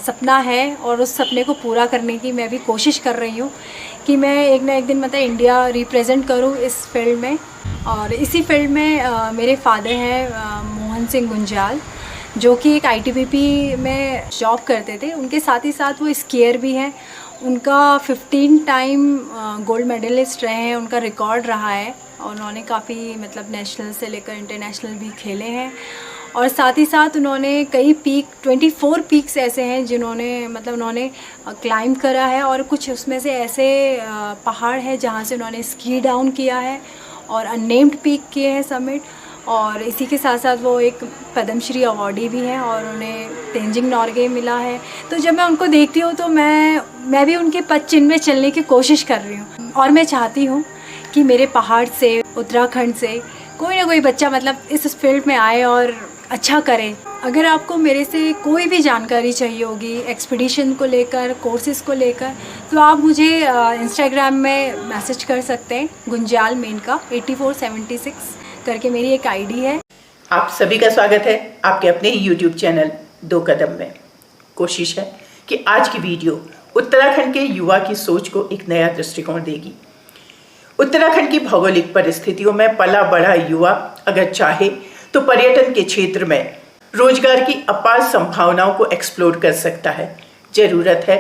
सपना है और उस सपने को पूरा करने की मैं भी कोशिश कर रही हूँ कि मैं एक ना एक दिन मतलब इंडिया रिप्रेजेंट करूँ इस फील्ड में। और इसी फील्ड में मेरे फादर हैं मोहन सिंह गुंजाल, जो कि एक आईटीबीपी में जॉब करते थे। उनके साथ ही साथ वो स्कीयर भी हैं। उनका 15 टाइम गोल्ड मेडलिस्ट रहे हैं, उनका रिकॉर्ड रहा है। और उन्होंने काफ़ी मतलब नेशनल से लेकर इंटरनेशनल भी खेले हैं। और साथ ही साथ उन्होंने कई पीक 24 पीक्स ऐसे हैं जिन्होंने मतलब उन्होंने क्लाइंब करा है। और कुछ उसमें से ऐसे पहाड़ हैं जहाँ से उन्होंने स्की डाउन किया है और अननेम्ड पीक किए हैं समिट। और इसी के साथ साथ वो एक पद्मश्री अवार्डी भी हैं और उन्हें तेंजिंग नॉर्गे मिला है। तो जब मैं उनको देखती हूँ तो मैं भी उनके पद चिन्ह में चलने की कोशिश कर रही हूँ। और मैं चाहती हूँ कि मेरे पहाड़ से, उत्तराखंड से कोई ना कोई बच्चा मतलब इस फील्ड में आए और अच्छा करे। अगर आपको मेरे से कोई भी जानकारी चाहिए होगी एक्सपीडिशन को लेकर, कोर्सेज़ को लेकर, तो आप मुझे इंस्टाग्राम में मैसेज कर सकते हैं। गुंजाल मेनका 8476 करके मेरी एक आईडी है। आप सभी का स्वागत है आपके अपने ही यूट्यूब चैनल 2 कदम में। कोशिश है कि आज की वीडियो उत्तराखंड के युवा की सोच को एक नया दृष्टिकोण देगी। उत्तराखंड की भौगोलिक परिस्थितियों में पला बड़ा युवा अगर चाहे तो पर्यटन के क्षेत्र में रोजगार की अपार संभावनाओं को एक्सप्लोर कर सकता है। जरूरत है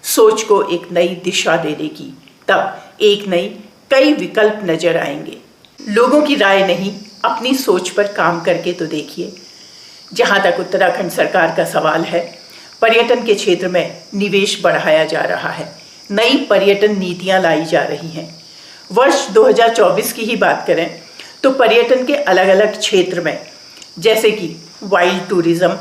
सोच को एक नई दिशा देने की, तब एक नई कई विकल्प नजर आएंगे। लोगों की राय नहीं, अपनी सोच पर काम करके तो देखिए। जहां तक उत्तराखंड सरकार का सवाल है, पर्यटन के क्षेत्र में निवेश बढ़ाया जा रहा है, नई पर्यटन नीतियां लाई जा रही हैं। वर्ष 2024 की ही बात करें तो पर्यटन के अलग अलग क्षेत्र में जैसे कि wild tourism,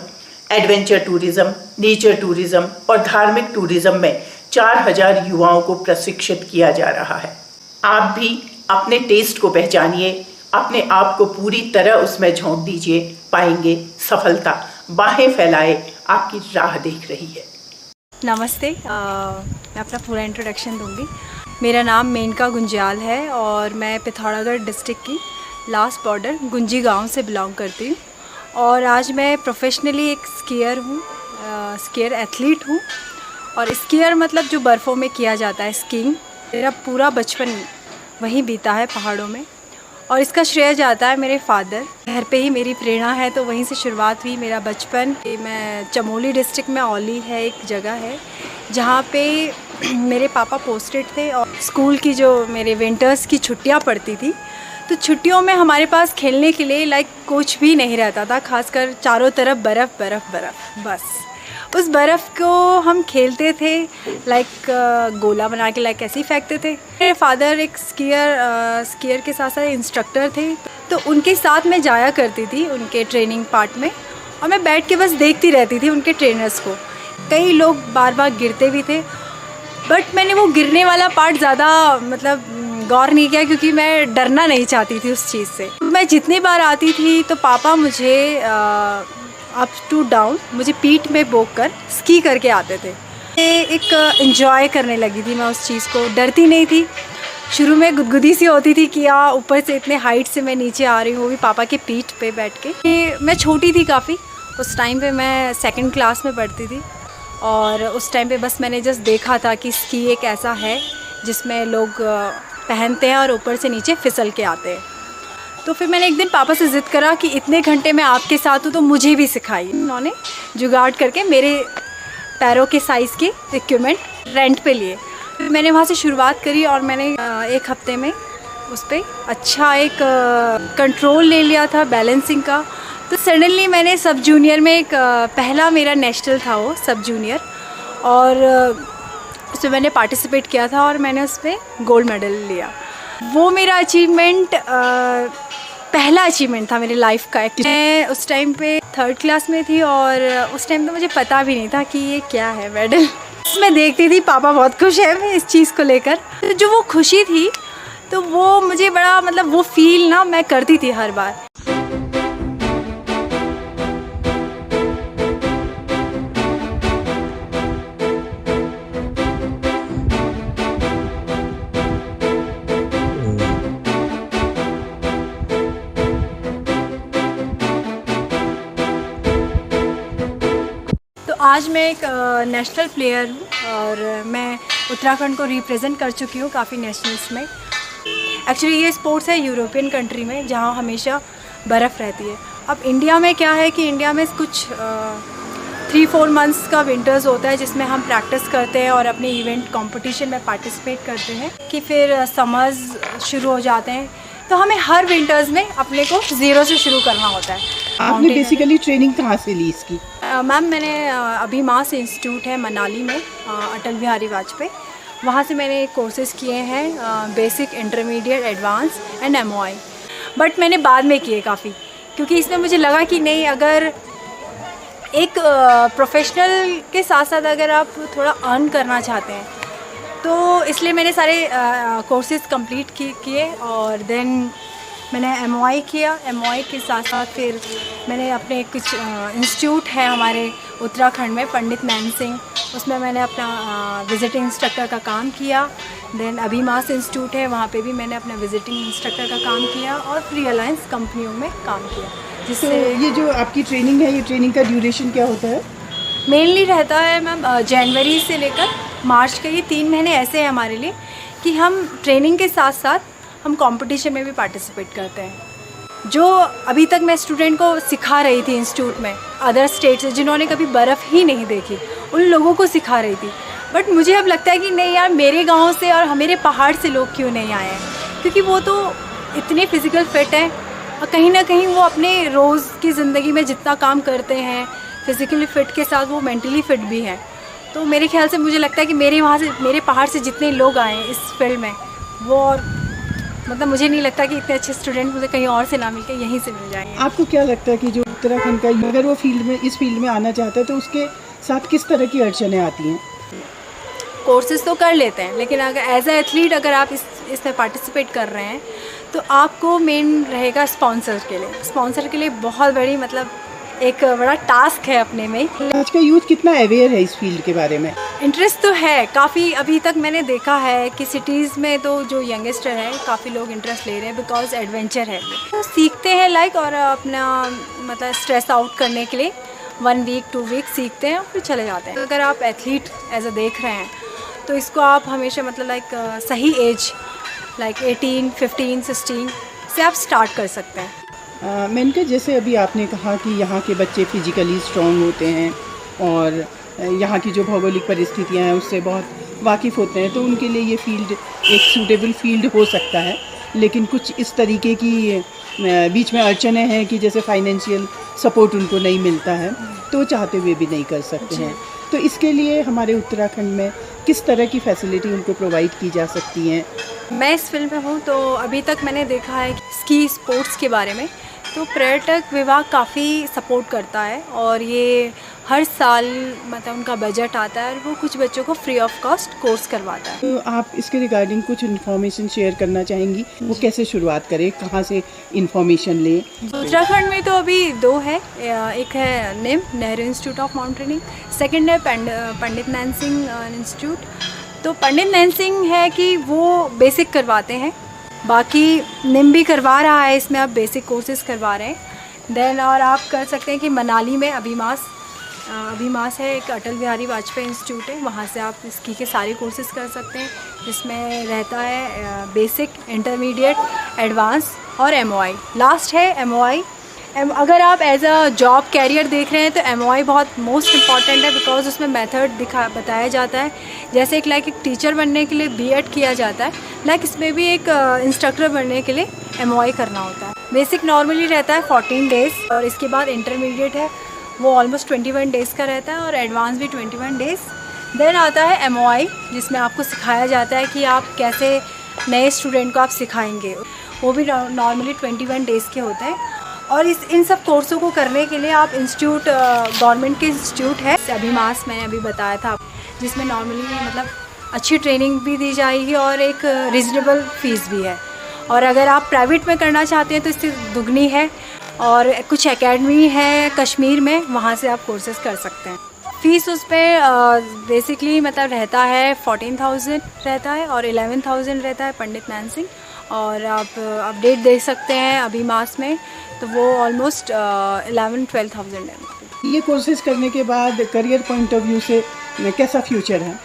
adventure tourism, nature tourism और धार्मिक टूरिज्म में 4000 युवाओं को प्रशिक्षित किया जा रहा है। आप भी अपने टेस्ट को पहचानिए, अपने आप को पूरी तरह उसमें झोंक दीजिए, पाएंगे सफलता। बाहें फैलाए आपकी राह देख रही है। नमस्ते, मैं अपना पूरा इंट्रोडक्शन दूंगी। मेरा नाम मेनका गुंजाल है और मैं पिथौरागढ़ डिस्ट्रिक्ट की लास्ट बॉर्डर गुंजी गांव से बिलोंग करती हूँ। और आज मैं प्रोफेशनली एक स्कीयर हूँ, स्कीयर एथलीट हूँ। और स्कीयर मतलब जो बर्फ़ों में किया जाता है स्कीइंग। मेरा पूरा बचपन वहीं बीता है पहाड़ों में और इसका श्रेय जाता है मेरे फादर। घर पे ही मेरी प्रेरणा है तो वहीं से शुरुआत हुई मेरा बचपन। मैं चमोली डिस्ट्रिक्ट में औली है एक जगह है जहाँ पे मेरे पापा पोस्टेड थे। और स्कूल की जो मेरे विंटर्स की छुट्टियाँ पड़ती थी तो छुट्टियों में हमारे पास खेलने के लिए कुछ भी नहीं रहता था, खासकर चारों तरफ बर्फ़ बर्फ़ बर्फ़। बस उस बर्फ़ को हम खेलते थे, गोला बना के ऐसे ही फेंकते थे। मेरे फादर एक स्कीयर के साथ साथ इंस्ट्रक्टर थे, तो उनके साथ मैं जाया करती थी उनके ट्रेनिंग पार्ट में। और मैं बैठ के बस देखती रहती थी उनके ट्रेनर्स को। कई लोग बार बार गिरते भी थे, बट मैंने वो गिरने वाला पार्ट ज़्यादा मतलब गौर नहीं किया क्योंकि मैं डरना नहीं चाहती थी उस चीज़ से। मैं जितनी बार आती थी तो पापा मुझे अप टू डाउन मुझे पीठ में बोक कर स्की करके आते थे। एक एंजॉय करने लगी थी मैं उस चीज़ को, डरती नहीं थी। शुरू में गुदगुदी सी होती थी कि ऊपर से इतने हाइट से मैं नीचे आ रही हूँ, वो भी पापा के पीठ पे बैठ के। मैं छोटी थी काफ़ी, उस टाइम पे मैं 2nd क्लास में पढ़ती थी। और उस टाइम पे बस मैंने जस्ट देखा था कि स्की एक ऐसा है जिसमें लोग पहनते हैं और ऊपर से नीचे फिसल के आते हैं। तो फिर मैंने एक दिन पापा से ज़िद करा कि इतने घंटे मैं आपके साथ हूँ तो मुझे भी सिखाइए। उन्होंने जुगाड़ करके मेरे पैरों के साइज़ की इक्विपमेंट रेंट पे लिए। फिर मैंने वहाँ से शुरुआत करी और मैंने 1 हफ्ते में उस पर अच्छा एक कंट्रोल ले लिया था बैलेंसिंग का। तो सडनली मैंने सब जूनियर में एक पहला मेरा नेशनल था वो सब जूनियर, और उसमें मैंने पार्टिसिपेट किया था और मैंने उस पर गोल्ड मेडल लिया। वो मेरा अचीवमेंट पहला अचीवमेंट था मेरी लाइफ का। मैं उस टाइम पे 3rd क्लास में थी और उस टाइम तो मुझे पता भी नहीं था कि ये क्या है मेडल। मैं देखती थी पापा बहुत खुश है मैं इस चीज़ को लेकर। तो जो वो खुशी थी तो वो मुझे बड़ा मतलब वो फील ना मैं करती थी हर बार। आज मैं एक नेशनल प्लेयर हूँ और मैं उत्तराखंड को रिप्रेजेंट कर चुकी हूँ काफ़ी नेशनल्स में। एक्चुअली ये स्पोर्ट्स है यूरोपियन कंट्री में, जहाँ हमेशा बर्फ़ रहती है। अब इंडिया में क्या है कि इंडिया में कुछ 3-4 मंथ्स का विंटर्स होता है जिसमें हम प्रैक्टिस करते हैं और अपने इवेंट कंपटीशन में पार्टिसिपेट करते हैं कि फिर समर्स शुरू हो जाते हैं, तो हमें हर विंटर्स में अपने को ज़ीरो से शुरू करना होता है। आपने बेसिकली ट्रेनिंग कहाँ से ली इसकी? मैम मैंने अभिमास इंस्टीट्यूट है मनाली में, अटल बिहारी वाजपेयी, वहाँ से मैंने कोर्सेज़ किए हैं basic, intermediate, advance and MOI। But मैंने बाद में किए काफ़ी, क्योंकि इसमें मुझे लगा कि नहीं, अगर एक प्रोफेशनल के साथ साथ अगर आप थोड़ा अर्न करना चाहते हैं तो इसलिए मैंने सारे कोर्सेज़ कंप्लीट किए और देन मैंने MOI किया। MOI के साथ साथ फिर मैंने अपने कुछ इंस्टीट्यूट है हमारे उत्तराखंड में, पंडित नैन सिंह, उसमें मैंने अपना विजिटिंग इंस्ट्रक्टर का काम किया। देन अभिमास इंस्टीट्यूट है, वहाँ पे भी मैंने अपना विजिटिंग इंस्ट्रक्टर का काम किया और फ्री अलायंस कंपनियों में काम किया। जिससे तो ये जो आपकी ट्रेनिंग है, ये ट्रेनिंग का ड्यूरेशन क्या होता है? मेनली रहता है मैम जनवरी से लेकर मार्च के, ये 3 महीने ऐसे हैं हमारे लिए कि हम ट्रेनिंग के साथ साथ हम कंपटीशन में भी पार्टिसिपेट करते हैं। जो अभी तक मैं स्टूडेंट को सिखा रही थी इंस्टीट्यूट में, अदर स्टेट से जिन्होंने कभी बर्फ़ ही नहीं देखी, उन लोगों को सिखा रही थी। बट मुझे अब लगता है कि नहीं यार, मेरे गांव से और मेरे पहाड़ से लोग क्यों नहीं आए हैं, क्योंकि वो तो इतने फिज़िकल फिट हैं और कहीं ना कहीं वो अपने रोज़ की ज़िंदगी में जितना काम करते हैं फिज़िकली फ़िट के साथ वो मेंटली फ़िट भी हैं। तो मेरे ख्याल से मुझे लगता है कि मेरे वहाँ से, मेरे पहाड़ से जितने लोग आए हैं इस फील्ड में, वो और मतलब मुझे नहीं लगता कि इतने अच्छे स्टूडेंट मुझे कहीं और से ना मिल के यहीं से मिल जाएंगे। आपको क्या लगता है कि जो उत्तराखंड का, अगर वो इस फील्ड में आना चाहता है तो उसके साथ किस तरह की अड़चनें आती हैं? कोर्सेज तो कर लेते हैं, लेकिन अगर एज ए एथलीट अगर आप इसमें पार्टिसिपेट कर रहे हैं तो आपको मेन रहेगा स्पॉन्सर के लिए बहुत बड़ी, मतलब एक बड़ा टास्क है अपने में। आज का यूथ कितना अवेयर है इस फील्ड के बारे में? इंटरेस्ट तो है काफ़ी, अभी तक मैंने देखा है कि सिटीज़ में तो जो यंगस्टर है काफ़ी लोग इंटरेस्ट ले रहे हैं, बिकॉज एडवेंचर है, तो सीखते हैं लाइक, और अपना मतलब स्ट्रेस आउट करने के लिए 1 वीक 2 वीक सीखते हैं और फिर चले जाते हैं। अगर आप एथलीट एज अ देख रहे हैं तो इसको आप हमेशा मतलब लाइक सही एज लाइक 18, 15, 16 से आप स्टार्ट कर सकते हैं। मेनका, जैसे अभी आपने कहा कि यहाँ के बच्चे फिजिकली स्ट्रॉन्ग होते हैं और यहाँ की जो भौगोलिक परिस्थितियाँ हैं उससे बहुत वाकिफ़ होते हैं, तो उनके लिए ये फील्ड एक सूटेबल फील्ड हो सकता है। लेकिन कुछ इस तरीके की बीच में अड़चनें हैं कि जैसे फाइनेंशियल सपोर्ट उनको नहीं मिलता है, तो चाहते हुए भी नहीं कर सकते हैं। तो इसके लिए हमारे उत्तराखंड में किस तरह की फैसिलिटी उनको प्रोवाइड की जा सकती हैं? मैं इस फील्ड में हूँ तो अभी तक मैंने देखा है स्की स्पोर्ट्स के बारे में, तो पर्यटक विभाग काफ़ी सपोर्ट करता है और ये हर साल मतलब उनका बजट आता है और वो कुछ बच्चों को फ्री ऑफ कॉस्ट कोर्स करवाता है। तो आप इसके रिगार्डिंग कुछ इन्फॉर्मेशन शेयर करना चाहेंगी? वो कैसे शुरुआत करें, कहाँ से इन्फॉर्मेशन लें? उत्तराखंड में तो अभी 2 है, एक है NIM, Nehru institute of mountaineering, second है पंडित नैन सिंह इंस्टीट्यूट। तो पंडित नैन सिंह है कि वो बेसिक करवाते हैं, बाकी निम भी करवा रहा है, इसमें आप बेसिक कोर्सेज करवा रहे हैं। देन और आप कर सकते हैं कि मनाली में अभिमास है, एक अटल बिहारी वाजपेयी इंस्टीट्यूट है, वहाँ से आप स्की के सारे कोर्सेज कर सकते हैं, जिसमें रहता है बेसिक, इंटरमीडिएट, एडवांस और MOI। लास्ट है MOI। अगर आप एज अ जॉब कैरियर देख रहे हैं तो MOI बहुत मोस्ट इम्पॉर्टेंट है, बिकॉज उसमें मेथड बताया जाता है। जैसे एक टीचर बनने के लिए B.Ed किया जाता है, इसमें भी एक इंस्ट्रक्टर बनने के लिए MOI करना होता है। बेसिक नॉर्मली रहता है 14 डेज़ और इसके बाद इंटरमीडिएट है, वो ऑलमोस्ट 21 डेज़ का रहता है और एडवांस भी 21 डेज़। देन आता है MOI, जिसमें आपको सिखाया जाता है कि आप कैसे नए स्टूडेंट को आप सिखाएंगे, वो भी नॉर्मली 21 डेज़ के होते हैं। और इन सब कोर्सों को करने के लिए आप इंस्टीट्यूट, गवर्नमेंट के इंस्टीट्यूट है अभिमास, मैंने अभी बताया था, जिसमें नॉर्मली मतलब अच्छी ट्रेनिंग भी दी जाएगी और एक रीज़नेबल फ़ीस भी है। और अगर आप प्राइवेट में करना चाहते हैं तो इससे दुगनी है, और कुछ एकेडमी है कश्मीर में, वहाँ से आप कोर्सेज कर सकते हैं। फ़ीस उस पर बेसिकली मतलब रहता है 14,000 रहता है और 11,000 रहता है पंडित नैन सिंह। और आप अपडेट देख सकते हैं अभिमास में, तो वो ऑलमोस्ट 11-12,000 है। ये कोर्सेज करने के बाद करियर पॉइंट ऑफ व्यू से कैसा फ्यूचर है?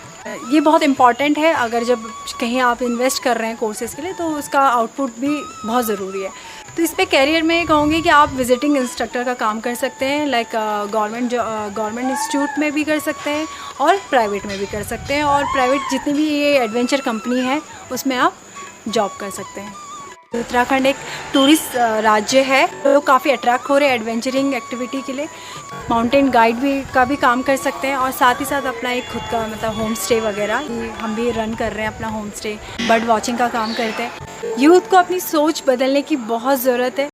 ये बहुत इम्पॉर्टेंट है। अगर जब कहीं आप इन्वेस्ट कर रहे हैं कोर्सेज़ के लिए तो उसका आउटपुट भी बहुत ज़रूरी है। तो इस पे कैरियर में कहूँगी कि आप विजिटिंग इंस्ट्रक्टर का काम कर सकते हैं, लाइक गवर्नमेंट इंस्टीट्यूट में भी कर सकते हैं और प्राइवेट में भी कर सकते हैं। और प्राइवेट जितनी भी ये एडवेंचर कंपनी है उसमें आप जॉब कर सकते हैं। उत्तराखंड एक टूरिस्ट राज्य है, लोग काफ़ी अट्रैक्ट हो रहे हैं एडवेंचरिंग एक्टिविटी के लिए। माउंटेन गाइड का भी काम कर सकते हैं और साथ ही साथ अपना एक खुद का मतलब होम स्टे वगैरह हम भी रन कर रहे हैं अपना होम स्टे। बर्ड वॉचिंग का काम करते हैं। यूथ को अपनी सोच बदलने की बहुत ज़रूरत है।